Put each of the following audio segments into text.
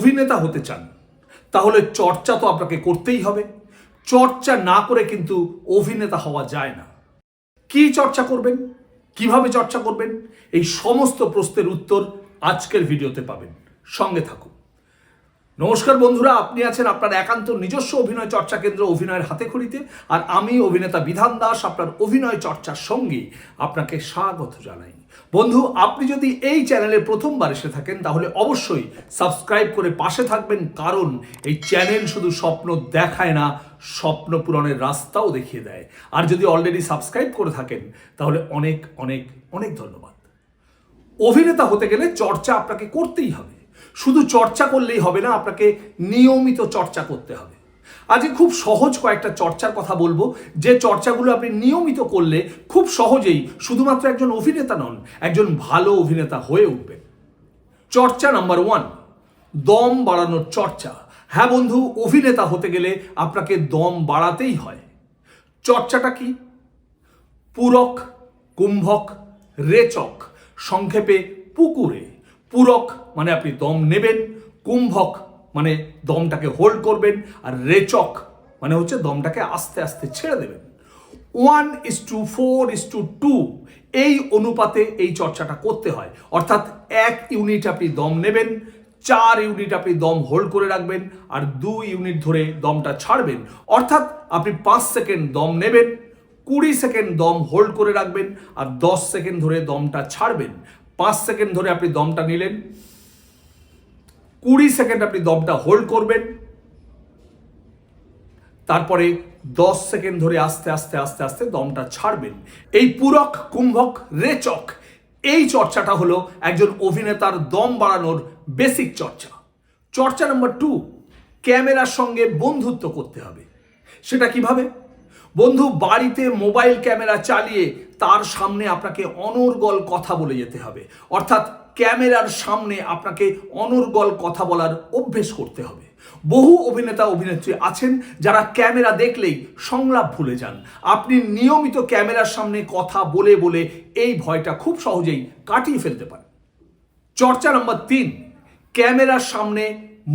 অভিনেতা হতে চান তাহলে চর্চা তো আপনাকে করতেই হবে। চর্চা না করে কিন্তু অভিনেতা হওয়া যায় না। কি চর্চা করবেন, কিভাবে চর্চা করবেন, এই সমস্ত প্রশ্নের উত্তর আজকের ভিডিওতে পাবেন। সঙ্গে থাকুন। নমস্কার বন্ধুরা, আপনি আছেন আপনার একান্ত নিজস্ব অভিনয় চর্চা কেন্দ্র অভিনয়ের হাতেখড়িতে, আর আমি অভিনেতা বিধান দাস আপনার অভিনয় চর্চার সঙ্গে আপনাকে স্বাগত জানাই। বন্ধু, আপনি যদি এই চ্যানেলে প্রথমবার এসে থাকেন তাহলে অবশ্যই সাবস্ক্রাইব করে পাশে থাকবেন, কারণ এই চ্যানেল শুধু স্বপ্ন দেখায় না, স্বপ্ন পূরণের রাস্তাও দেখিয়ে দেয়। আর যদি অলরেডি সাবস্ক্রাইব করে থাকেন তাহলে অনেক অনেক অনেক ধন্যবাদ। অভিনেতা হতে গেলে চর্চা আপনাকে করতেই হবে। শুধু চর্চা করলেই হবে না, আপনাকে নিয়মিত চর্চা করতে হবে। আজকে খুব সহজ কয়েকটা চর্চার কথা বলবো, যে চর্চাগুলো আপনি নিয়মিত করলে খুব সহজেই শুধুমাত্র একজন অভিনেতা নন, একজন ভালো অভিনেতা হয়ে উঠবেন। চর্চা নাম্বার 1, দম বাড়ানোর চর্চা। হ্যাঁ বন্ধু, অভিনেতা হতে গেলে আপনাকে দম বাড়াতেই হয়। চর্চাটা কি? পূরক, কুম্ভক, রেচক, সংক্ষেপে পুকুরে। পূরক মানে আপনি দম নেবেন, কুম্ভক মানে দমটাকে হোল্ড করবেন, আর রেচক মানে হচ্ছে দমটাকে আস্তে আস্তে ছেড়ে দেবেন। 1:4:2 এই অনুপাতে এই চর্চাটা করতে হয়। অর্থাৎ 1 ইউনিট আপনি দম নেবেন, 4 ইউনিট আপনি দম হোল্ড করে রাখবেন, আর 2 ইউনিট ধরে দমটা ছাড়বেন। অর্থাৎ আপনি 5 সেকেন্ড দম নেবেন, 20 সেকেন্ড দম হোল্ড করে রাখবেন, আর 10 সেকেন্ড ধরে দমটা ছাড়বেন। 5 সেকেন্ড ধরে আপনি দমটা নিলেন, 20 সেকেন্ড আপনি দমটা হোল্ড করবেন, তারপরে 10 সেকেন্ড ধরে আস্তে আস্তে আস্তে আস্তে দমটা ছাড়বেন। এই পূরক, কুম্ভক, রেচক এই চর্চাটা হলো একজন অভিনেতার দম বাড়ানোর বেসিক চর্চা। চর্চা নাম্বার 2, ক্যামেরার সঙ্গে বন্ধুত্ব করতে হবে। সেটা কিভাবে? বন্ধু, বাড়িতে মোবাইল ক্যামেরা চালিয়ে তার সামনে আপনাকে অনর্গল কথা বলে যেতে হবে। অর্থাৎ ক্যামেরার সামনে আপনাকে অনর্গল কথা বলার অভ্যেস করতে হবে। বহু অভিনেতা অভিনেত্রী আছেন যারা ক্যামেরা দেখলেই সংলাপ ভুলে যান। আপনি নিয়মিত ক্যামেরার সামনে কথা বলে বলে এই ভয়টা খুব সহজেই কাটিয়ে ফেলতে পারেন। চর্চা নাম্বার 3, ক্যামেরার সামনে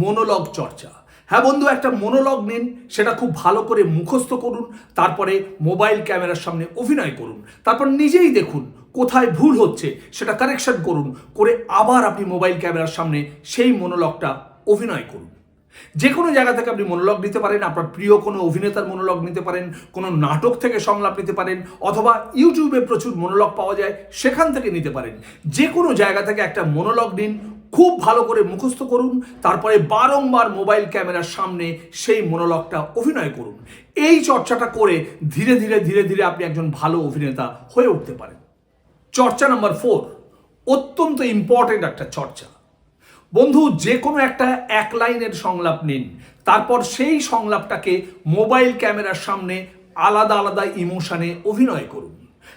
মনোলগ চর্চা। হ্যাঁ বন্ধু, একটা মনোলগ নিন, সেটা খুব ভালো করে মুখস্থ করুন, তারপরে মোবাইল ক্যামেরার সামনে অভিনয় করুন, তারপর নিজেই দেখুন কোথায় ভুল হচ্ছে, সেটা কারেকশন করুন, করে আবার আপনি মোবাইল ক্যামেরার সামনে সেই মনোলগটা অভিনয় করুন। যে কোনো জায়গা থেকে আপনি মনোলগ নিতে পারেন, আপনার প্রিয় কোনো অভিনেতার মনোলগ নিতে পারেন, কোনো নাটক থেকে সংলাপ নিতে পারেন, অথবা ইউটিউবে প্রচুর মনোলগ পাওয়া যায়, সেখান থেকে নিতে পারেন। যে কোনো জায়গা থেকে একটা মনোলগ নিন, খুব ভালো করে মুখস্থ করুন, তারপরে বারংবার মোবাইল ক্যামেরার সামনে সেই মনোলগটা অভিনয় করুন। এই চর্চাটা করে ধীরে ধীরে ধীরে ধীরে আপনি একজন ভালো অভিনেতা হয়ে উঠতে পারেন। চর্চা নাম্বার 4, অত্যন্ত ইম্পর্টেন্ট একটা চর্চা। বন্ধু, যে কোনো একটা 1 লাইনের সংলাপ নিন, তারপর সেই সংলাপটাকে মোবাইল ক্যামেরার সামনে আলাদা আলাদা ইমোশনে অভিনয় করুন।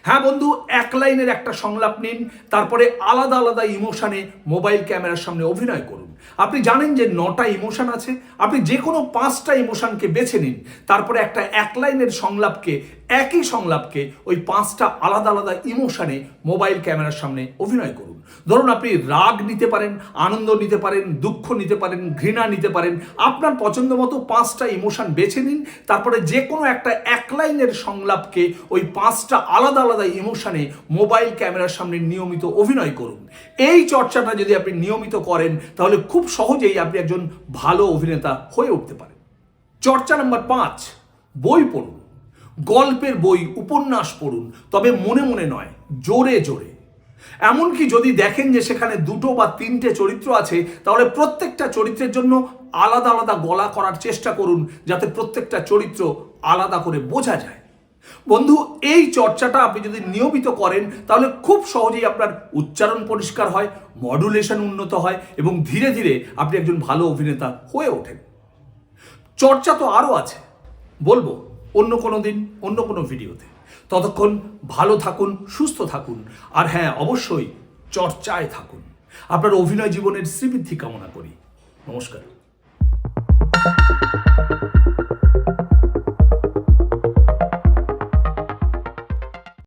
হ্যাঁ বন্ধু, 1 লাইনের একটা সংলাপ নিন, তারপরে আলাদা আলাদা ইমোশনে মোবাইল ক্যামেরার সামনে অভিনয় করুন। আপনি জানেন যে 9টা ইমোশন আছে, আপনি যে কোনো 5টা ইমোশনকে বেছে নিন, তারপরে একটা 1 লাইনের সংলাপকে, একই সংলাপকে ওই 5টা আলাদা আলাদা ইমোশনে মোবাইল ক্যামেরার সামনে অভিনয় করুন। ধরুন আপনি রাগ নিতে পারেন, আনন্দ নিতে পারেন, দুঃখ নিতে পারেন, ঘৃণা নিতে পারেন, আপনার পছন্দ মতো 5টা ইমোশন বেছে নিন, তারপরে যে কোনো একটা 1 লাইনের সংলাপকে ওই 5টা আলাদা আলাদা ইমোশনে মোবাইল ক্যামেরার সামনে নিয়মিত অভিনয় করুন। এই চর্চাটা যদি আপনি নিয়মিত করেন তাহলে খুব সহজেই আপনি একজন ভালো অভিনেতা হয়ে উঠতে পারেন। চর্চা নাম্বার 5, বই পড়ুন। গল্পের বই, উপন্যাস পড়ুন, তবে মনে মনে নয়, জোরে জোরে। এমনকি যদি দেখেন যে সেখানে 2টো বা 3টে চরিত্র আছে, তাহলে প্রত্যেকটা চরিত্রের জন্য আলাদা আলাদা গলা করার চেষ্টা করুন, যাতে প্রত্যেকটা চরিত্র আলাদা করে বোঝা যায়। বন্ধু, এই চর্চাটা আপনি যদি নিয়মিত করেন তাহলে খুব সহজেই আপনার উচ্চারণ পরিষ্কার হয়, মডুলেশন উন্নত হয়, এবং ধীরে ধীরে আপনি একজন ভালো অভিনেতা হয়ে ওঠেন। চর্চা তো আরও আছে, বলবো অন্য কোনো দিন, অন্য কোনো ভিডিওতে। ততক্ষণ ভালো থাকুন, সুস্থ থাকুন, আর হ্যাঁ, অবশ্যই চর্চায় থাকুন। আপনার অভিনয় জীবনের শ্রীবৃদ্ধি কামনা করি। নমস্কার।